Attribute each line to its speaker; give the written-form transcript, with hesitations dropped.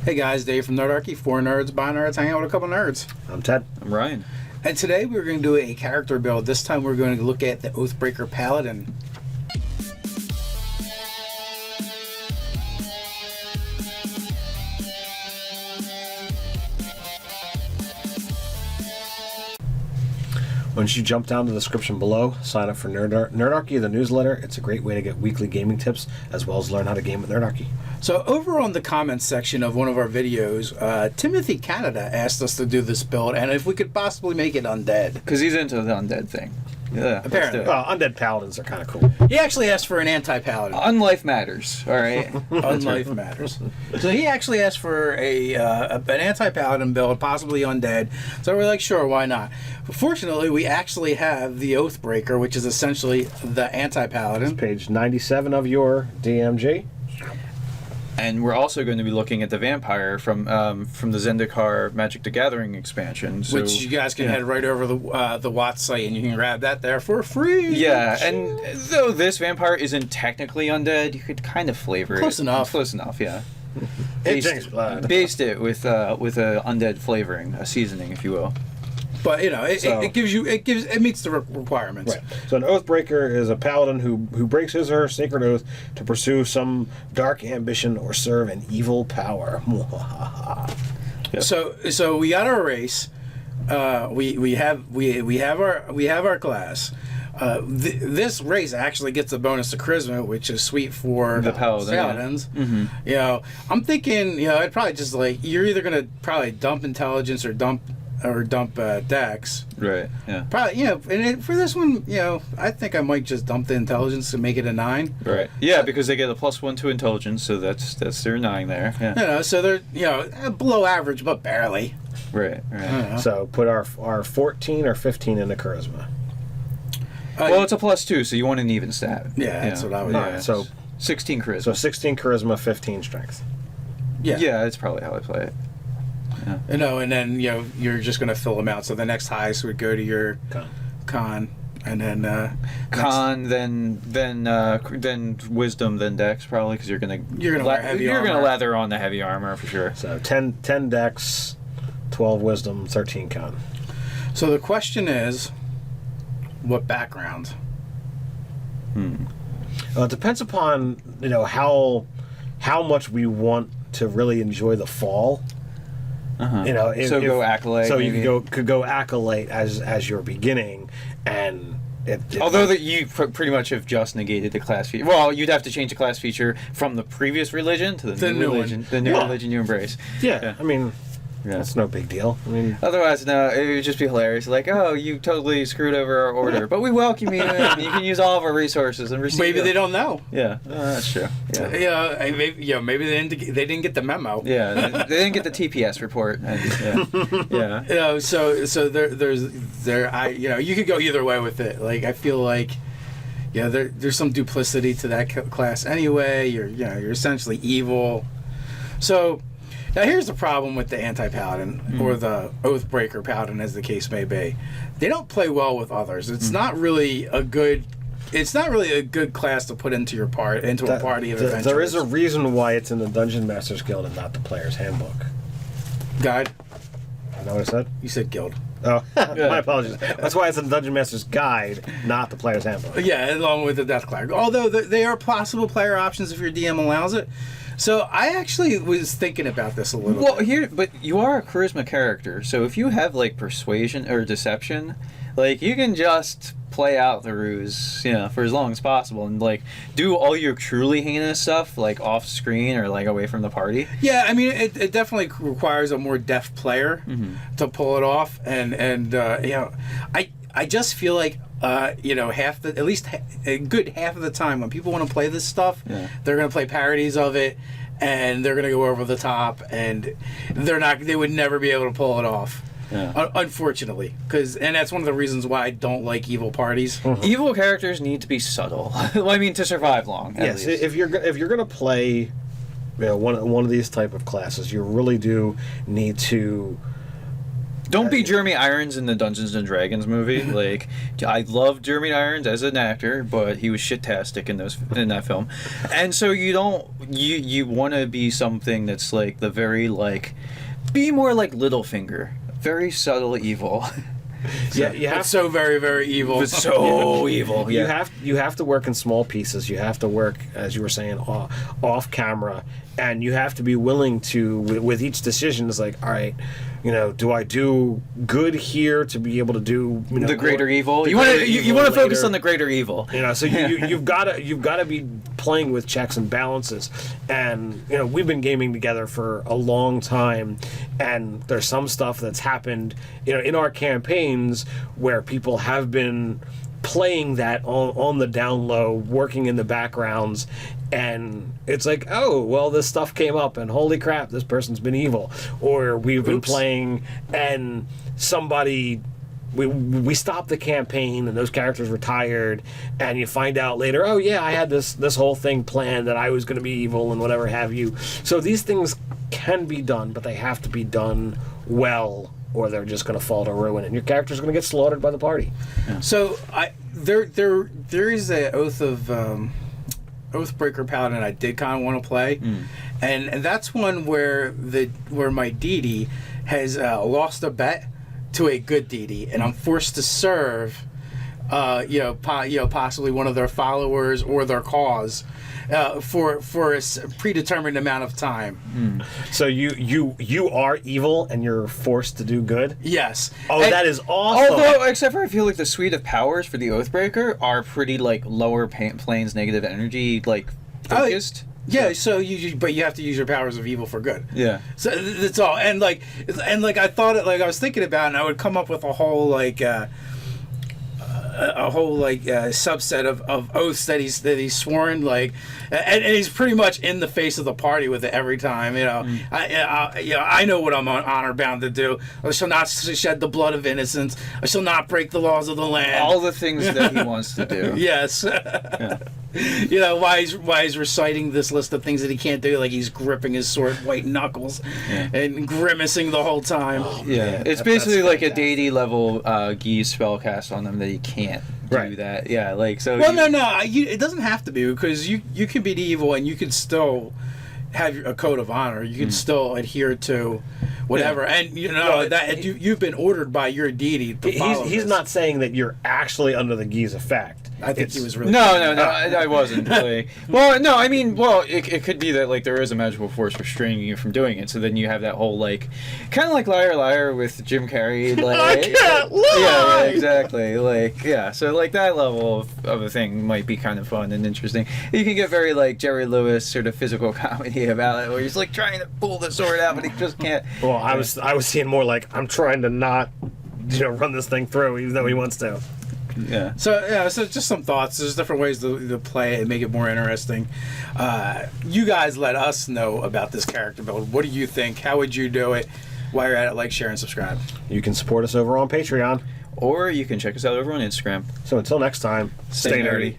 Speaker 1: Hey guys, Dave from Nerdarchy, 4 nerds, by nerds, hanging out with a couple nerds.
Speaker 2: I'm Ted.
Speaker 3: I'm Ryan.
Speaker 1: And today we're going to do a character build. This time we're going to look at the Oathbreaker Paladin.
Speaker 2: Once you jump down to the description below, sign up for Nerdarchy, the newsletter. It's a great way to get weekly gaming tips, as well as learn how to game with Nerdarchy.
Speaker 1: So over on the comments section of one of our videos, Timothy Canada asked us to do this build, and if we could possibly make it undead.
Speaker 3: Because he's into the undead thing. Yeah,
Speaker 1: apparently.
Speaker 2: Undead Paladins are kind of cool.
Speaker 1: He actually asked for an anti-paladin.
Speaker 3: Unlife matters, all right?
Speaker 1: Unlife matters. So he actually asked for an anti-paladin build, possibly undead. So we're like, sure, why not? Fortunately, we actually have the Oathbreaker, which is essentially the anti-paladin.
Speaker 2: It's page 97 of your DMG.
Speaker 3: And we're also going to be looking at the vampire from the Zendikar Magic the Gathering expansion. So,
Speaker 1: which you guys can head right over the Watts site, and you can grab that there for free.
Speaker 3: Yeah, and though this vampire isn't technically undead, you could kind of flavor
Speaker 1: Close
Speaker 3: it.
Speaker 1: enough.
Speaker 3: Close enough, yeah.
Speaker 2: Based
Speaker 3: it with a undead flavoring, a seasoning, if you will.
Speaker 1: But you know, it meets the requirements.
Speaker 2: Right. So an Oathbreaker is a paladin who breaks his or her sacred oath to pursue some dark ambition or serve an evil power.
Speaker 3: Yep.
Speaker 1: So we got our race. We have our class. This race actually gets a bonus to charisma, which is sweet for
Speaker 3: the paladins.
Speaker 1: Yeah. Mm-hmm. You know, I'm thinking, you know, I'd probably just like, you're either gonna probably dump intelligence or dump Dex.
Speaker 3: Right. Yeah.
Speaker 1: Probably, you know, and for this one, you know, I think I might just dump the intelligence to make it a 9.
Speaker 3: Right. Yeah, because they get a +1 to intelligence, so that's their 9 there. Yeah.
Speaker 1: You know, so they're, you know, below average, but barely.
Speaker 3: Right. Right.
Speaker 2: So put our 14 or 15 into charisma.
Speaker 3: Well, it's a +2, so you want an even stat.
Speaker 1: Yeah, that's what I would do.
Speaker 2: Right, so
Speaker 3: 16 charisma.
Speaker 2: So 16 charisma, 15 strength.
Speaker 1: Yeah.
Speaker 3: Yeah, that's probably how I play it. Yeah.
Speaker 1: You know, and then, you know, you're just going to fill them out. So the next highest would go to your con, and then
Speaker 3: con, then wisdom, then dex, probably, because you're gonna lather on the heavy armor for sure.
Speaker 2: So 10 dex, 12 wisdom, 13 con.
Speaker 1: So the question is, what background?
Speaker 2: It depends upon, you know, how much we want to really enjoy the fall. You know,
Speaker 3: go acolyte.
Speaker 2: So
Speaker 3: maybe.
Speaker 2: you could go acolyte as your beginning, and
Speaker 3: although that you pretty much have just negated the class feature. Well, you'd have to change the class feature from the previous religion to the new religion. The new religion you embrace.
Speaker 2: Yeah, I mean, that's no big deal. I mean,
Speaker 3: otherwise, no, it would just be hilarious. Like, oh, you totally screwed over our order, but we welcome you, and you can use all of our resources and receive.
Speaker 1: Maybe they don't know.
Speaker 3: Yeah, that's true.
Speaker 1: Yeah, maybe they didn't get the memo.
Speaker 3: Yeah, they didn't get the TPS report. And, yeah.
Speaker 1: You know, so there's you know, you could go either way with it. Like, I feel like, yeah, there's some duplicity to that class anyway. You're essentially evil. So. Now here's the problem with the anti-paladin, or the Oathbreaker paladin, as the case may be. They don't play well with others. It's not really a good. It's not really a good class to put into a party of adventurers.
Speaker 2: There is a reason why it's in the Dungeon Master's Guild and not the Player's Handbook.
Speaker 1: Guide.
Speaker 2: You know what I said?
Speaker 1: You said guild.
Speaker 2: Oh, my apologies. That's why it's in the Dungeon Master's Guide, not the Player's Handbook.
Speaker 1: Yeah, along with the Death Cleric. Although they are possible player options if your DM allows it. So I actually was thinking about this a little bit.
Speaker 3: But you are a charisma character, so if you have like persuasion or deception, like you can just play out the ruse, you know, for as long as possible, and like do all your truly heinous stuff like off screen or like away from the party.
Speaker 1: Yeah, I mean, it definitely requires a more deft player to pull it off, and you know, I just feel like. You know, at least a good half of the time when people want to play this stuff, they're going to play parodies of it, and they're going to go over the top, and they would never be able to pull it off. Yeah. Unfortunately, and that's one of the reasons why I don't like evil parties.
Speaker 3: Evil characters need to be subtle. I mean, to survive long.
Speaker 2: Yes, if you're going to play, you know, one of these type of classes, you really do need to
Speaker 3: Don't be Jeremy Irons in the Dungeons and Dragons movie. Like, I love Jeremy Irons as an actor, but he was shit-tastic in that film. And so you want to be something that's like the very like, be more like Littlefinger, very subtle evil.
Speaker 2: Yeah, you have
Speaker 1: It's so very, very evil.
Speaker 3: It's so evil.
Speaker 2: You
Speaker 3: Yeah.
Speaker 2: have to work in small pieces. You have to work, as you were saying, off camera, and you have to be willing to, with each decision, it's like, all right, do I do good here to be able to do
Speaker 3: The greater evil. You
Speaker 2: greater
Speaker 3: want to you
Speaker 2: evil
Speaker 3: want to focus
Speaker 2: later?
Speaker 3: on the greater evil.
Speaker 2: So you've got to be playing with checks and balances, and we've been gaming together for a long time, and there's some stuff that's happened in our campaigns where people have been playing that on the down low, working in the backgrounds, and it's like, oh well, this stuff came up and holy crap, this person's been evil. Or we've been playing and somebody, we stopped the campaign and those characters retired, and you find out later, oh yeah, I had this whole thing planned that I was going to be evil and whatever have you. So these things can be done, but they have to be done well, or they're just going to fall to ruin, and your character's going to get slaughtered by the party.
Speaker 1: Yeah. So there is a Oathbreaker Paladin I did kind of want to play, and that's one where my deity has lost a bet to a good deity, and I'm forced to serve, possibly one of their followers or their cause, for a predetermined amount of time.
Speaker 2: So you are evil and you're forced to do good?
Speaker 1: Yes.
Speaker 2: Oh,
Speaker 1: And-
Speaker 2: that is awesome.
Speaker 3: Although, except for I feel like the suite of powers for the Oathbreaker are pretty like lower planes negative energy like focused.
Speaker 1: Yeah, so but you have to use your powers of evil for good.
Speaker 3: Yeah.
Speaker 1: So that's all. And like I thought it, like I was thinking about it, and I would come up with a whole subset of oaths that he's sworn, like, and he's pretty much in the face of the party with it every time. I know what I'm honor bound to do. I shall not shed the blood of innocence. I shall not break the laws of the land.
Speaker 3: All the things that he wants to do.
Speaker 1: Yes. Why he's reciting this list of things that he can't do, like he's gripping his sword, white knuckles, and grimacing the whole time.
Speaker 3: Yeah, it's basically like a deity level Geese spellcast on them that he can't do that. Yeah, like so.
Speaker 1: Well, no, it doesn't have to be, because you can be evil and you can still have a code of honor. You can still adhere to whatever, and you've been ordered by your deity to follow
Speaker 2: He's
Speaker 1: this.
Speaker 2: not saying that you're actually under the Geese effect.
Speaker 1: I think he was really
Speaker 3: No, I wasn't. Like, it could be that like there is a magical force restraining you from doing it. So then you have that whole like, kind of like Liar Liar with Jim Carrey. Like,
Speaker 2: I can't lie!
Speaker 3: Yeah, exactly. Like, yeah. So like that level of a thing might be kind of fun and interesting. You can get very like Jerry Lewis sort of physical comedy about it, where he's like trying to pull the sword out, but he just can't.
Speaker 2: Well, I was seeing more like, I'm trying to not, run this thing through, even though he wants to.
Speaker 3: Yeah.
Speaker 1: So just some thoughts. There's different ways to play it and make it more interesting. You guys let us know about this character build. What do you think? How would you do it? While you're at it, like, share, and subscribe.
Speaker 2: You can support us over on Patreon.
Speaker 3: Or you can check us out over on Instagram.
Speaker 2: So until next time, stay nerdy.